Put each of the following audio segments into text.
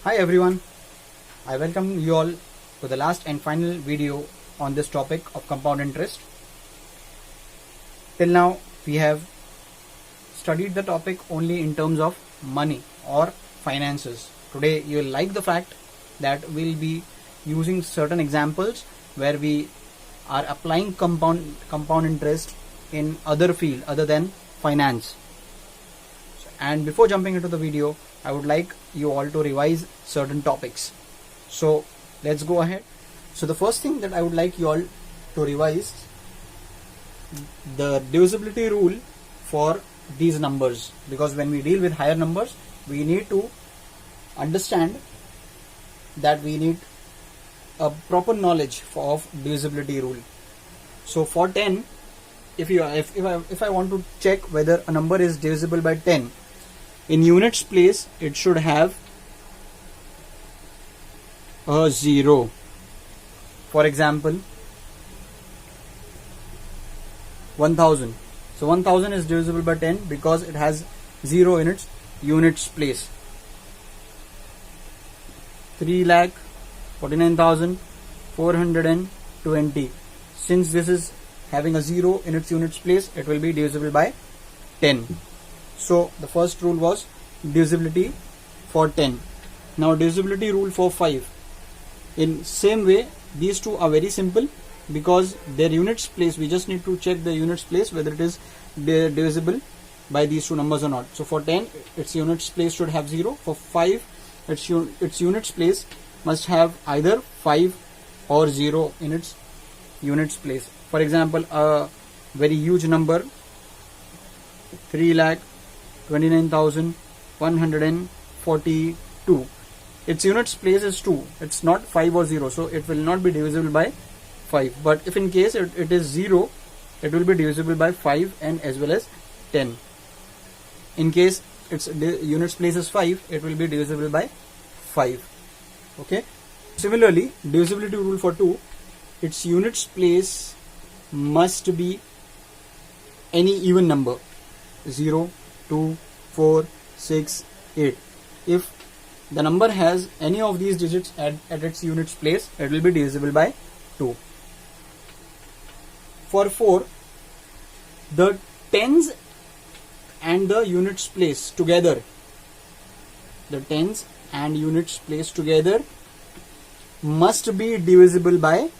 Hi everyone, I welcome you all to the last and final video on this topic of compound interest. Till now we have studied the topic only in terms of money or finances. Today you will like the fact that we'll be using certain examples where we are applying compound interest in other field other than finance. And before jumping into the video, I would like you all to revise certain topics. So let's go ahead. So the first thing that I would like you all to revise, the divisibility rule for these numbers, because when we deal with higher numbers we need to understand that we need a proper knowledge of divisibility rule. So for 10, if I want to check whether a number is divisible by 10, in units place it should have a 0. For example, 1000. So 1000 is divisible by 10 because it has 0 in its units place. 3,49,420. Since this is having a 0 in its units place, it will be divisible by 10. So the first rule was divisibility for 10. Now divisibility rule for 5. In same way, these two are very simple because their units place, we just need to check the units place whether it is divisible by these two numbers or not. So for 10, its units place should have 0. For 5, its units place must have either 5 or 0 in its units place. For example, a very huge number, 3,29,142. Its units place is 2. It's not 5 or 0, so it will not be divisible by 5. But if in case it is 0, it will be divisible by 5 and as well as 10. In case its units place is 5, it will be divisible by 5. Okay. Similarly, divisibility rule for 2, its units place must be any even number, 0, 2, 4, 6, 8. If the number has any of these digits at its units place, it will be divisible by 2. For 4, the tens and the units place together, must be divisible by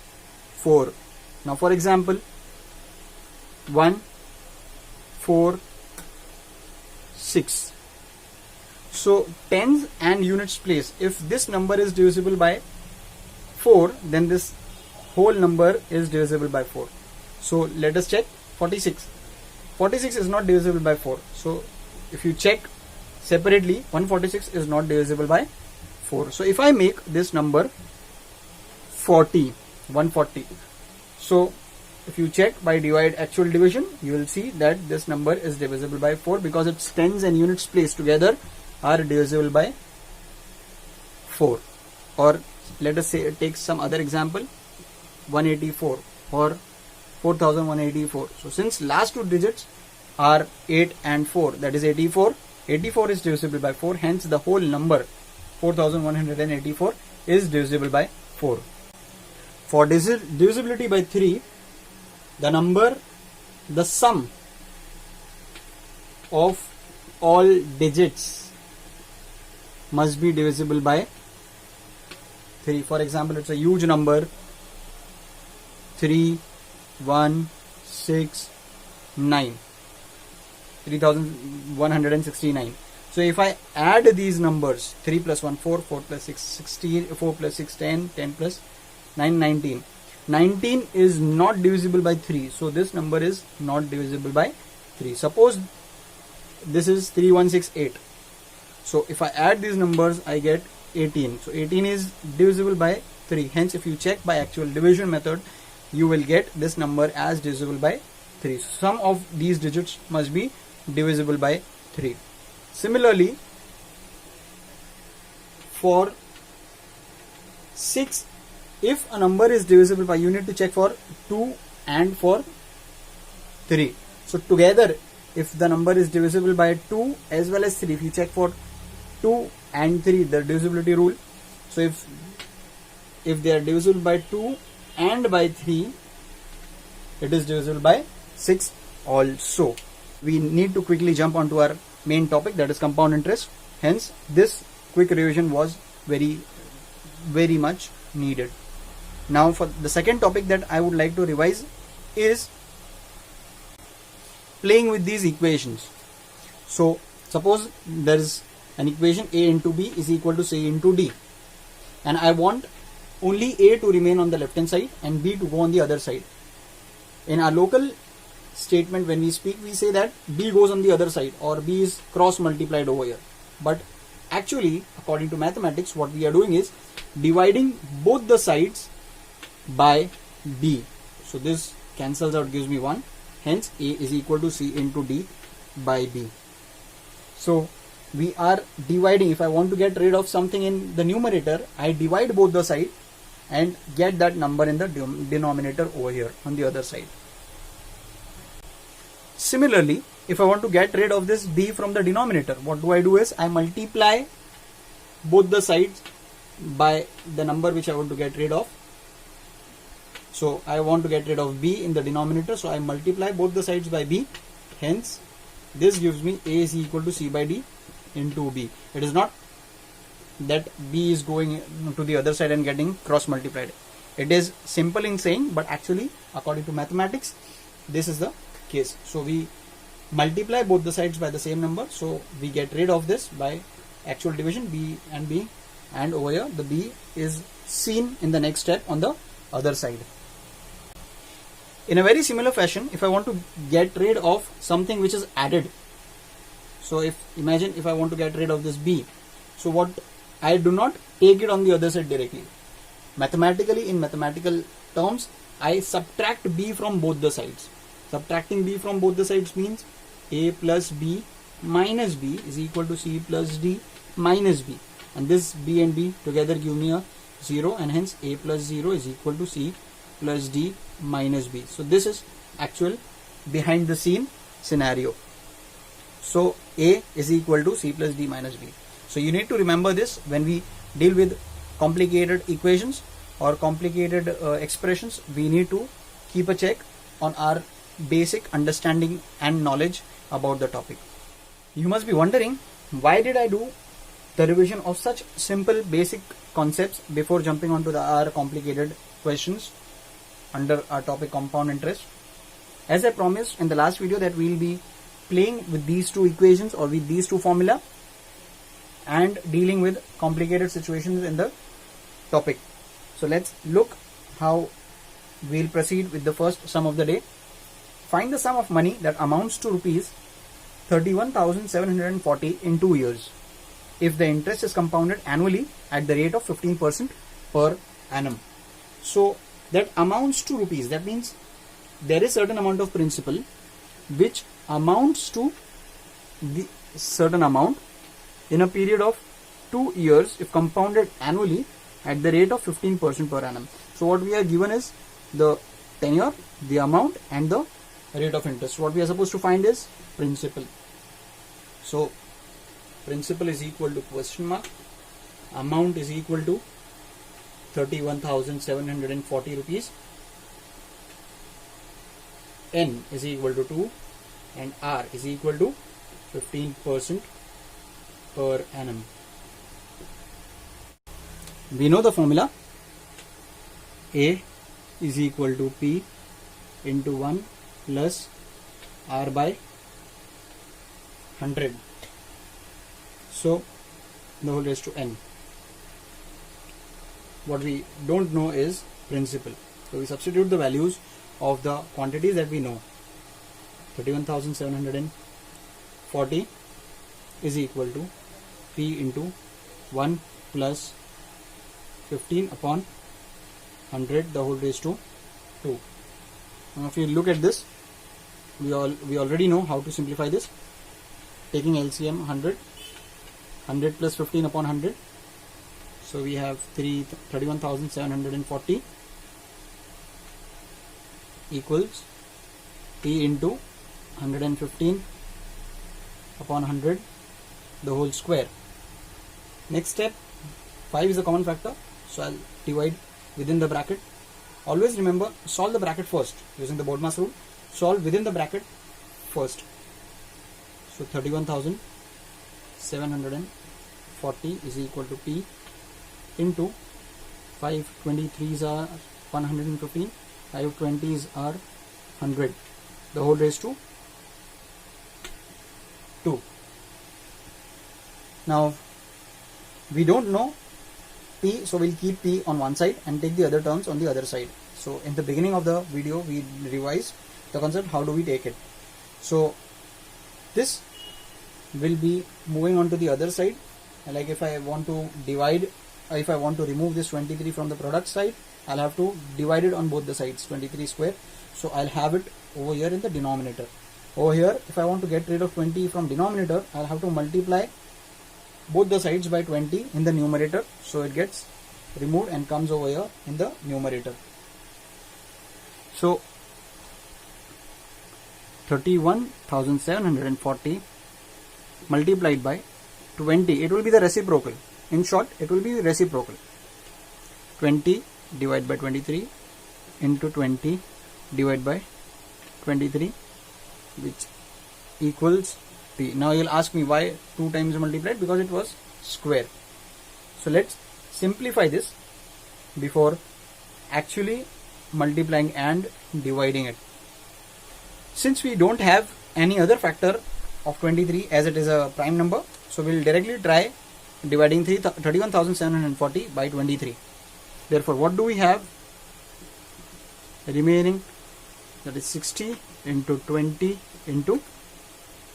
4. Now for example, 1, 4, 6. So tens and units place, if this number is divisible by 4, then this whole number is divisible by 4. So let us check 46. 46 is not divisible by 4. So if you check separately, 146 is not divisible by 4. So if I make this number 140. So if you check by divide actual division, you will see that this number is divisible by 4 because its tens and units place together are divisible by 4. Or let us say take some other example, 184 or 4184. So since last two digits are 8 and 4, that is 84. 84 is divisible by 4, hence the whole number 4184 is divisible by 4. For divisibility by 3, the sum of all digits must be divisible by 3. For example, it's a huge number, 3,169. So if I add these numbers, 3 plus 1, 4, 4 plus 6, 16, 4 plus 6, 10, 10 plus 9, 19. 19 is not divisible by 3. So this number is not divisible by 3. Suppose this is 3168. So if I add these numbers, I get 18. So 18 is divisible by 3. Hence if you check by actual division method, you will get this number as divisible by 3. So sum of these digits must be divisible by 3. Similarly, for 6, if a number is divisible by, you need to check for 2 and for 3. So together, if the number is divisible by 2 as well as 3, if you check for 2 and 3, the divisibility rule. So if they are divisible by 2 and by 3, it is divisible by 6 also. We need to quickly jump onto our main topic, that is compound interest. Hence this quick revision was very much needed. Now for the second topic that I would like to revise is playing with these equations. So suppose there is an equation A into B is equal to C into D, and I want only A to remain on the left hand side and B to go on the other side. In our local statement, when we speak, we say that B goes on the other side, or B is cross multiplied over here. But actually, according to mathematics, what we are doing is dividing both the sides by B. So this cancels out, gives me 1. Hence A is equal to C into D by B. So we are dividing. If I want to get rid of something in the numerator, I divide both the sides and get that number in the denominator over here on the other side. Similarly, if I want to get rid of this D from the denominator, what do I do is I multiply both the sides by the number which I want to get rid of. So I want to get rid of B in the denominator, so I multiply both the sides by B. Hence this gives me A is equal to C by D into B. It is not that B is going to the other side and getting cross multiplied. It is simple in saying, but actually according to mathematics this is the case. So we multiply both the sides by the same number, so we get rid of this by actual division, B, and over here the B is seen in the next step on the other side. In a very similar fashion, if I want to get rid of something which is added, so imagine if I want to get rid of this B, so what I do not take it on the other side directly. Mathematically, in mathematical terms, I subtract B from both the sides. Subtracting B from both the sides means A plus B minus B is equal to C plus D minus B, and this B and B together give me a 0, and hence A plus 0 is equal to C plus D minus B. So this is actual behind the scene scenario. So A is equal to C plus D minus B. So you need to remember this when we deal with complicated equations or complicated expressions. We need to keep a check on our basic understanding and knowledge about the topic. You must be wondering, why did I do the revision of such simple basic concepts before jumping onto our complicated questions under our topic compound interest? As I promised in the last video that we will be playing with these two equations or with these two formula and dealing with complicated situations in the topic. So let's look how we'll proceed with the first sum of the day. Find the sum of money that amounts to rupees 31,740 in 2 years if the interest is compounded annually at the rate of 15% per annum. So that amounts to rupees, that means there is certain amount of principal which amounts to the certain amount in a period of 2 years if compounded annually at the rate of 15% per annum. So what we are given is the tenure, the amount, and the rate of interest. What we are supposed to find is principal. So principal is equal to question mark, amount is equal to 31,740 rupees, N is equal to 2, and R is equal to 15% per annum. We know the formula. A is equal to P into 1 plus R by 100. So the whole raised to N. What we don't know is principal. So we substitute the values of the quantities that we know. 31,740 is equal to P into 1 plus 15 upon 100 the whole raised to 2. Now if you look at this, we already know how to simplify this. Taking LCM 100 plus 15 upon 100. So we have 31,740 equals P into 115 upon 100 the whole square. Next step, 5 is a common factor, so I'll divide within the bracket. Always remember, solve the bracket first using the BODMAS rule. Solve within the bracket first. So 31,740 is equal to P into 5 23s are 115, 5 20s are 100, the whole raised to 2. Now we don't know P, so we'll keep P on one side and take the other terms on the other side. So in the beginning of the video we revised the concept, how do we take it. So this will be moving on to the other side. Like if I want to divide, if I want to remove this 23 from the product side, I'll have to divide it on both the sides, 23 square. So I'll have it over here in the denominator. Over here, if I want to get rid of 20 from denominator, I'll have to multiply both the sides by 20 in the numerator, so it gets removed and comes over here in the numerator. So 31,740 multiplied by 20, it will be the reciprocal. In short, it will be reciprocal. 20 divided by 23 into 20 divided by 23, which equals P. Now you'll ask me why 2 times multiplied, because it was square. So let's simplify this before actually multiplying and dividing it. Since we don't have any other factor of 23 as it is a prime number, so we'll directly try dividing 31,740 by 23. Therefore, what do we have remaining? That is 60 into 20 into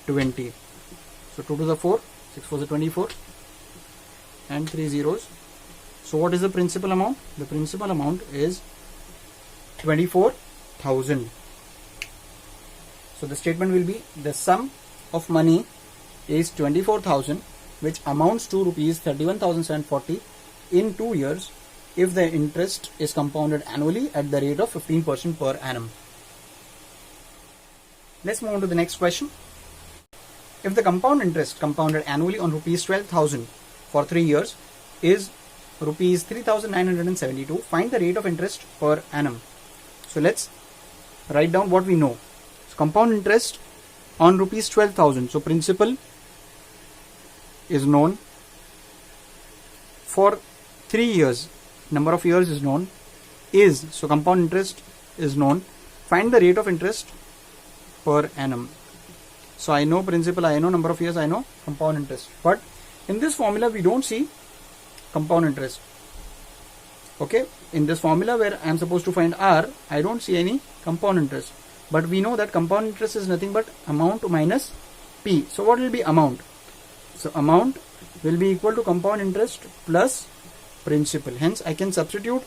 20. So 2 to the 4, 6 4 is 24 and 3 zeros. So what is the principal amount? The principal amount is 24,000. So the statement will be the sum of money is 24,000, which amounts to rupees 31,740 in 2 years if the interest is compounded annually at the rate of 15% per annum. Let's move on to the next question. If the compound interest compounded annually on rupees 12,000 for 3 years is rupees 3,972, find the rate of interest per annum. So let's write down what we know. So compound interest on rupees 12,000. So principal is known. For 3 years, number of years is known. So compound interest is known. Find the rate of interest per annum. So I know principal, I know number of years, I know compound interest. But in this formula we don't see compound interest. Okay, in this formula where I am supposed to find R, I don't see any compound interest. But we know that compound interest is nothing but amount minus P. So what will be amount? So amount will be equal to compound interest plus principal. Hence I can substitute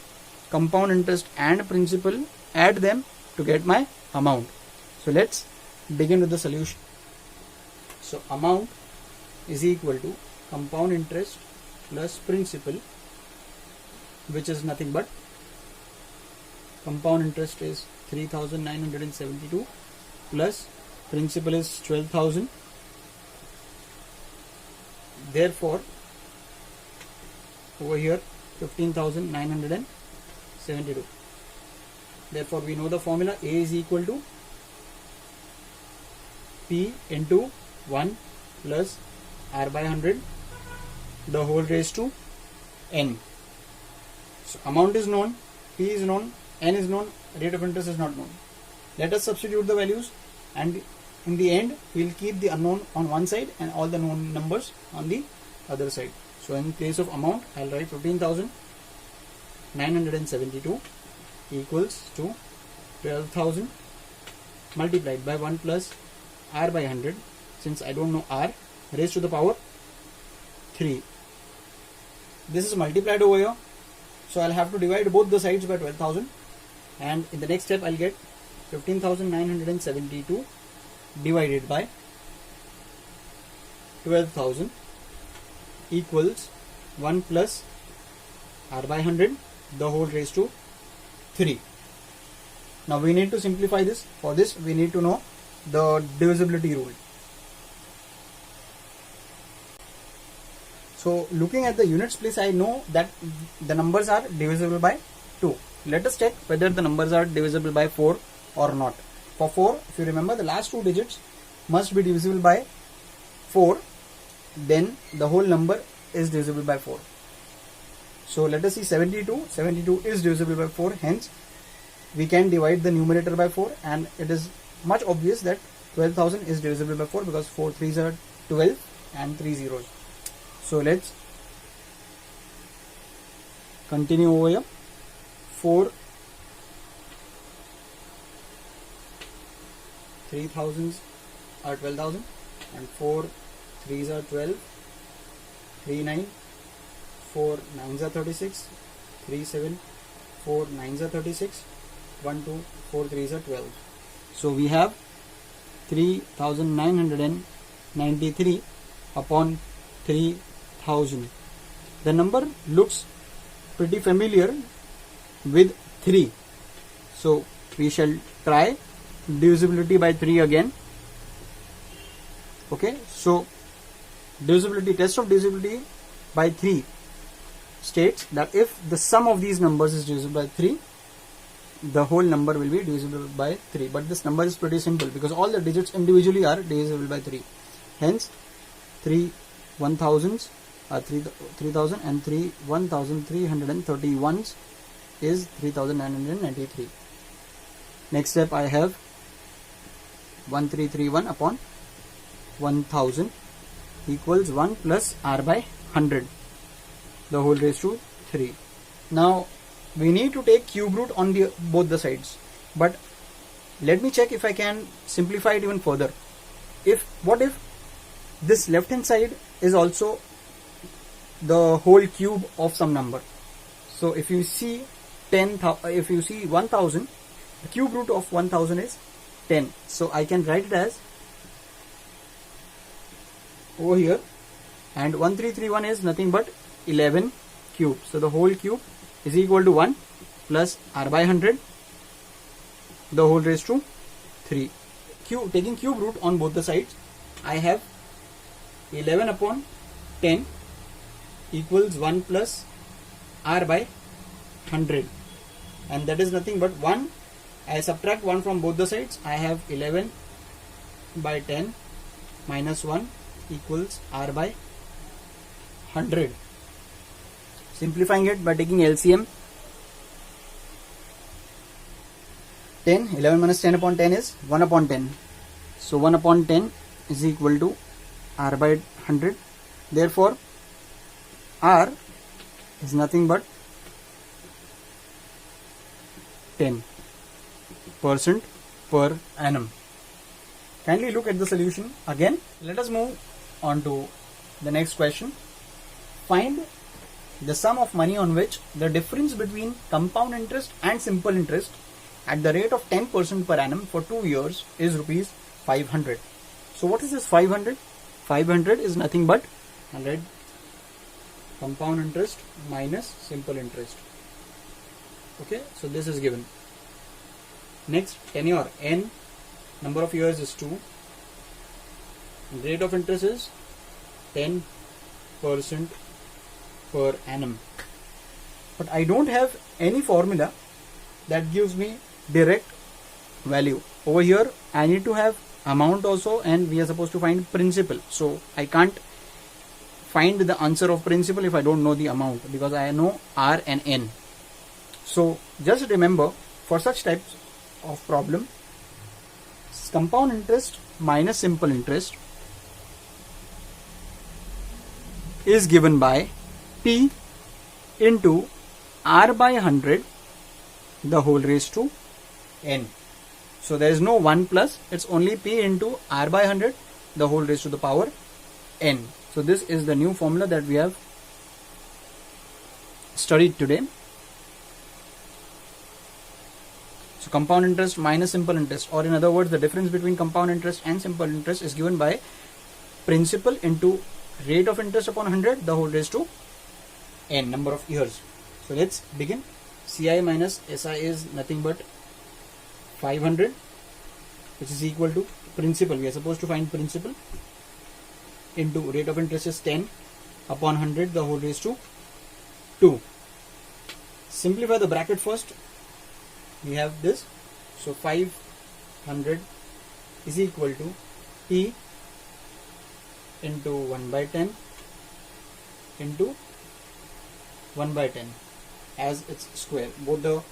compound interest and principal, add them to get my amount. So let's begin with the solution. So amount is equal to compound interest plus principal, which is nothing but compound interest is 3,972 plus principal is 12,000. Therefore, over here 15,972. Therefore, we know the formula A is equal to P into 1 plus R by 100, the whole raised to N. So amount is known, P is known, N is known, rate of interest is not known. Let us substitute the values, and in the end we will keep the unknown on one side and all the known numbers on the other side. So in place of amount, I will write 15,972 equals to 12,000 multiplied by 1 plus R by 100. Since I don't know R, raised to the power 3. This is multiplied over here, so I'll have to divide both the sides by 12,000, and in the next step I'll get 15,972 divided by 12,000 equals 1 plus R by 100, the whole raised to 3. Now we need to simplify this. For this we need to know the divisibility rule. So looking at the units place, I know that the numbers are divisible by 2. Let us check whether the numbers are divisible by 4 or not. For 4, if you remember, the last 2 digits must be divisible by 4, then the whole number is divisible by 4. So let us see 72. 72 is divisible by 4, hence we can divide the numerator by 4, and it is much obvious that 12,000 is divisible by 4 because 4 3s are 12 and 3 zeros. So let's continue over here. 4 3,000s are 12,000 and 4 3s are 12, 3 9, 4 9s are 36, 3 7, 4 9s are 36, 1 2, 4 3s are 12. So we have 3,993 upon 3,000. The number looks pretty familiar with 3. So we shall try divisibility by 3 again. Okay, so divisibility, test of divisibility by 3 states that if the sum of these numbers is divisible by 3, the whole number will be divisible by 3. But this number is pretty simple because all the digits individually are divisible by 3. Hence 3 1000s are 3,000 and 3 1,331s is 3,993. Next step, I have 1331 upon 1000 equals 1 plus r by 100, the whole raised to 3. Now we need to take cube root on both the sides, but let me check if I can simplify it even further. What if this left hand side is also the whole cube of some number? So if you see 1000, the cube root of 1000 is 10. So I can write it as over here, and 1331 is nothing but 11 cube. So the whole cube is equal to 1 plus r by 100, the whole raised to 3. Taking cube root on both the sides, I have 11 upon 10 equals 1 plus r by 100, and that is nothing but 1. I subtract 1 from both the sides. I have 11 by 10 minus 1 equals r by 100. Simplifying it by taking LCM, 11 minus 10 upon 10 is 1 upon 10. So 1 upon 10 is equal to r by 100. Therefore r is nothing but 10% per annum. Kindly look at the solution again. Let us move on to the next question. Find the sum of money on which the difference between compound interest and simple interest at the rate of 10% per annum for 2 years is rupees 500. So what is this 500? 500 is nothing but 100 compound interest minus simple interest. Okay, so this is given. Next, tenure n, number of years is 2, rate of interest is 10% per annum. But I don't have any formula that gives me direct value. Over here I need to have amount also, and we are supposed to find principal. So I can't find the answer of principal if I don't know the amount, because I know r and n. So just remember, for such types of problem, compound interest minus simple interest is given by P into r by 100, the whole raised to n. So there is no 1 plus, it's only P into r by 100, the whole raised to the power n. So this is the new formula that we have studied today. So compound interest minus simple interest, or in other words, the difference between compound interest and simple interest is given by principal into rate of interest upon 100, the whole raised to n, number of years. So let's begin. CI minus SI is nothing but 500, which is equal to principal. We are supposed to find principal into rate of interest is 10 upon 100 the whole raised to 2. Simplify the bracket first. We have this. So 500 is equal to P into 1 by 10 into 1 by 10 as its square. Both the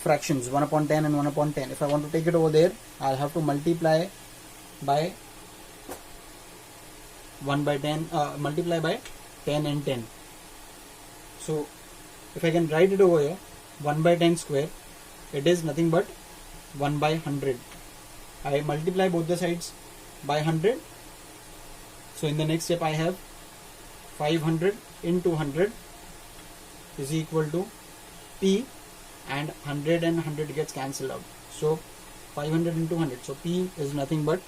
fractions 1 upon 10 and 1 upon 10. If I want to take it over there, I'll have to multiply by 1 by 10, multiply by 10 and 10. So if I can write it over here, 1 by 10 square, it is nothing but 1 by 100. I multiply both the sides by 100. So in the next step I have 500 into 100 is equal to P, and 100 and 100 gets cancelled out. So 500 into 100. So P is nothing but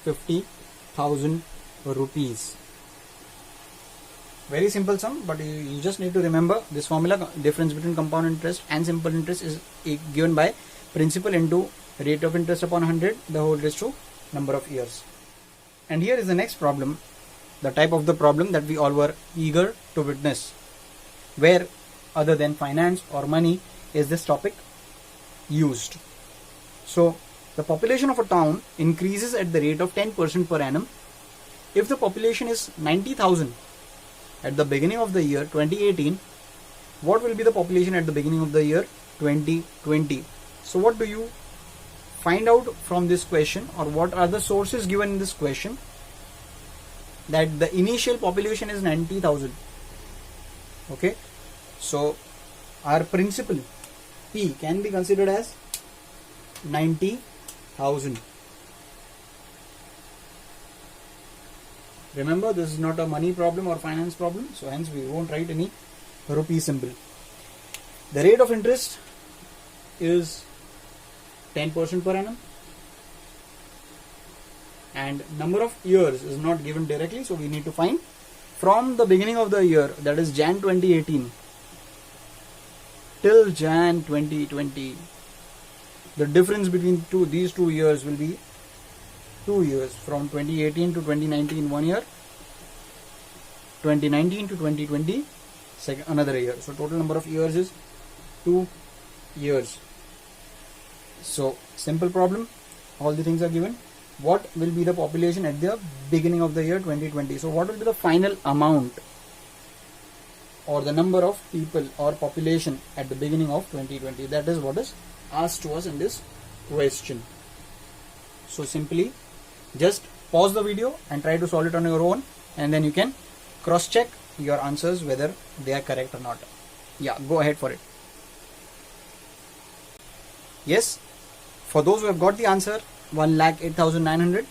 50,000 rupees. Very simple sum, but you just need to remember this formula. Difference between compound interest and simple interest is given by principal into rate of interest upon 100 the whole raised to number of years. And here is the next problem, the type of the problem that we all were eager to witness, where other than finance or money is this topic used. So the population of a town increases at the rate of 10% per annum. If the population is 90,000 at the beginning of the year 2018, what will be the population at the beginning of the year 2020? So what do you find out from this question, or what are the sources given in this question that the initial population is 90,000? Okay, so our principal P can be considered as 90,000. Remember, this is not a money problem or finance problem, so hence we won't write any rupee symbol. The rate of interest is 10% per annum, and number of years is not given directly, so we need to find from the beginning of the year, that is Jan 2018 till Jan 2020. The difference between these two years will be 2 years. From 2018 to 2019 1 year, 2019 to 2020 another year. So total number of years is 2 years. So simple problem, all the things are given. What will be the population at the beginning of the year 2020? So what will be the final amount or the number of people or population at the beginning of 2020? That is what is asked to us in this question. So simply just pause the video and try to solve it on your own, and then you can cross check your answers whether they are correct or not. Yeah, go ahead for it. Yes, for those who have got the answer 1,08,900,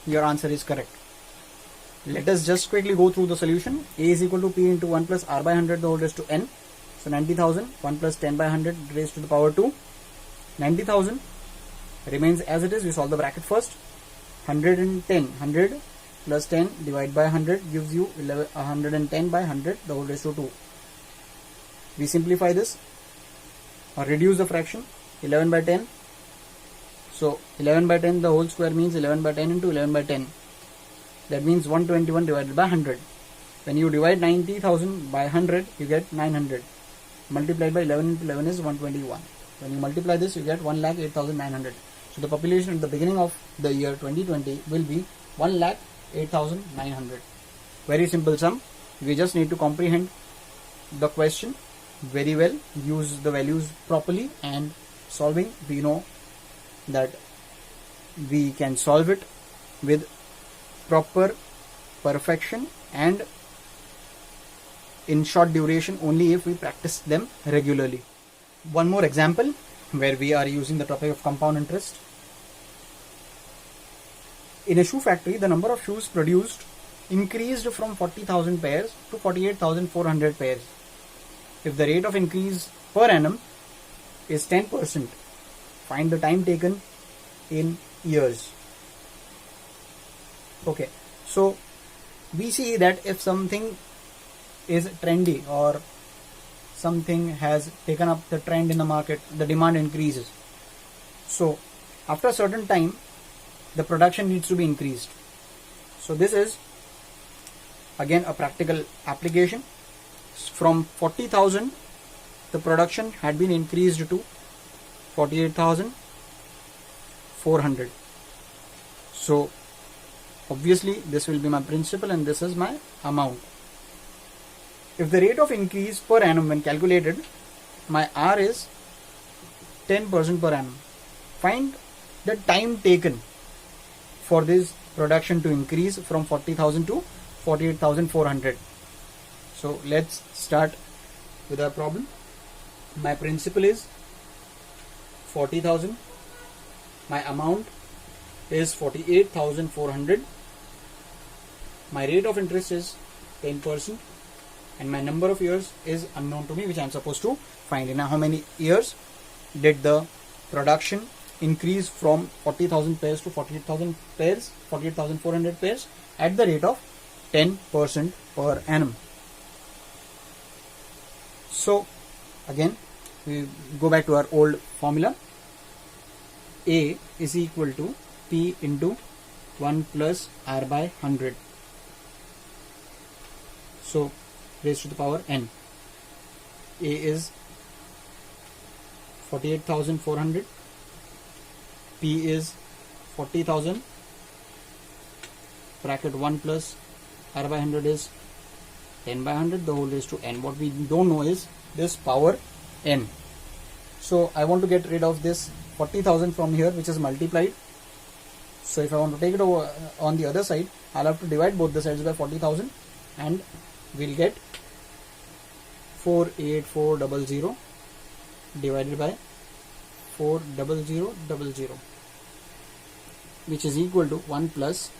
your answer is correct. Let us just quickly go through the solution. A is equal to P into 1 plus R by 100 the whole raised to N. So 90,000, 1 plus 10 by 100 raised to the power 2. 90,000 remains as it is. We solve the bracket first. 110, 100 plus 10 divided by 100 gives you 110 by 100 the whole raised to 2. We simplify this or reduce the fraction. 11 by 10. So 11 by 10 the whole square means 11 by 10 into 11 by 10. That means 121 divided by 100. When you divide 90,000 by 100, you get 900. Multiplied by 11 into 11 is 121. When you multiply this, you get 1,08,900. So the population at the beginning of the year 2020 will be 1,08,900. Very simple sum. We just need to comprehend the question very well, use the values properly, and solving, we know that we can solve it with proper perfection and in short duration only if we practice them regularly. One more example where we are using the topic of compound interest. In a shoe factory, the number of shoes produced increased from 40,000 pairs to 48,400 pairs. If the rate of increase per annum is 10%, find the time taken in years. Okay, so we see that if something is trendy or something has taken up the trend in the market, the demand increases. So after a certain time, the production needs to be increased. So this is again a practical application. From 40,000 the production had been increased to 48,400. So obviously this will be my principal and this is my amount. If the rate of increase per annum when calculated, my R is 10% per annum. Find the time taken for this production to increase from 40,000 to 48,400. So let's start with our problem. My principal is 40,000. My amount is 48,400. My rate of interest is 10%, and my number of years is unknown to me, which I am supposed to find. Now, how many years did the production increase from 40,000 pairs to 48,000 pairs, 48,400 pairs at the rate of 10% per annum? So again we go back to our old formula. A is equal to P into 1 plus R by 100. So raised to the power n. A is 48,400. P is 40,000. Bracket 1 plus R by 100 is 10 by 100, the whole raised to n. What we don't know is this power n. So I want to get rid of this 40,000 from here, which is multiplied. So if I want to take it over on the other side, I'll have to divide both the sides by 40,000 and we'll get 48400 divided by 40000, which is equal to 1 plus,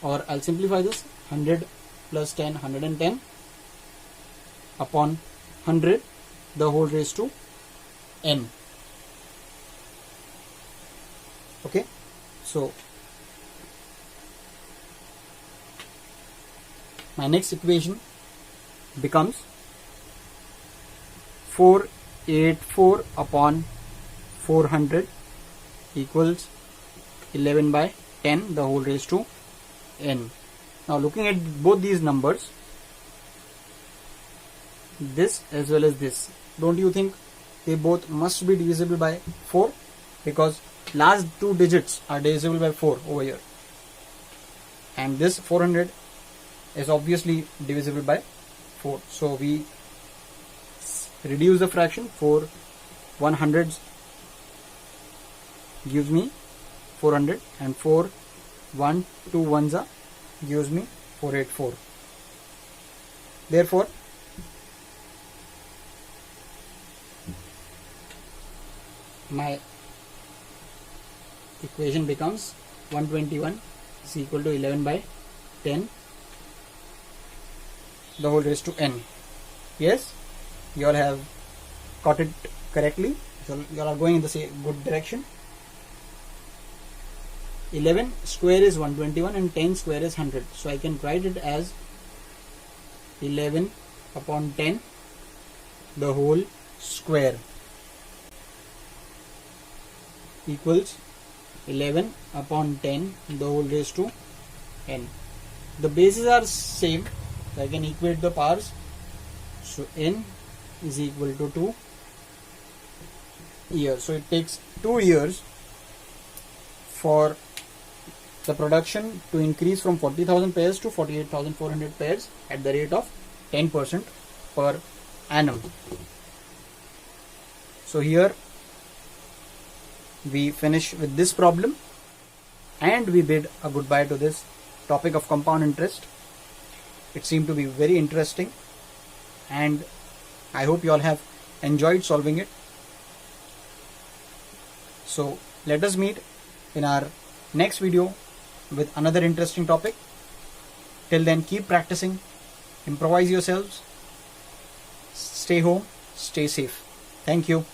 or I'll simplify this, 100 plus 10, 110 upon 100, the whole raised to n. Okay, so my next equation becomes 484 upon 400 equals 11 by 10, the whole raised to n. Now looking at both these numbers, this as well as this, don't you think they both must be divisible by 4? Because last two digits are divisible by 4 over here, and this 400 is obviously divisible by 4. So we reduce the fraction. 4 100s gives me 400, and 4 1 2 ones are gives me 484. Therefore my equation becomes 121 is equal to 11 by 10, the whole raised to n. Yes, you all have got it correctly. You all are going in the same good direction. 11 square is 121 and 10 square is 100. So I can write it as 11 upon 10, the whole square, equals 11 upon 10, the whole raised to n. The bases are same, so I can equate the powers. So n is equal to 2 years. So it takes 2 years for the production to increase from 40,000 pairs to 48,400 pairs at the rate of 10% per annum. So here we finish with this problem, and we bid a goodbye to this topic of compound interest. It seemed to be very interesting, and I hope you all have enjoyed solving it. So let us meet in our next video with another interesting topic. Till then, keep practicing, improvise yourselves, stay home, stay safe. Thank you.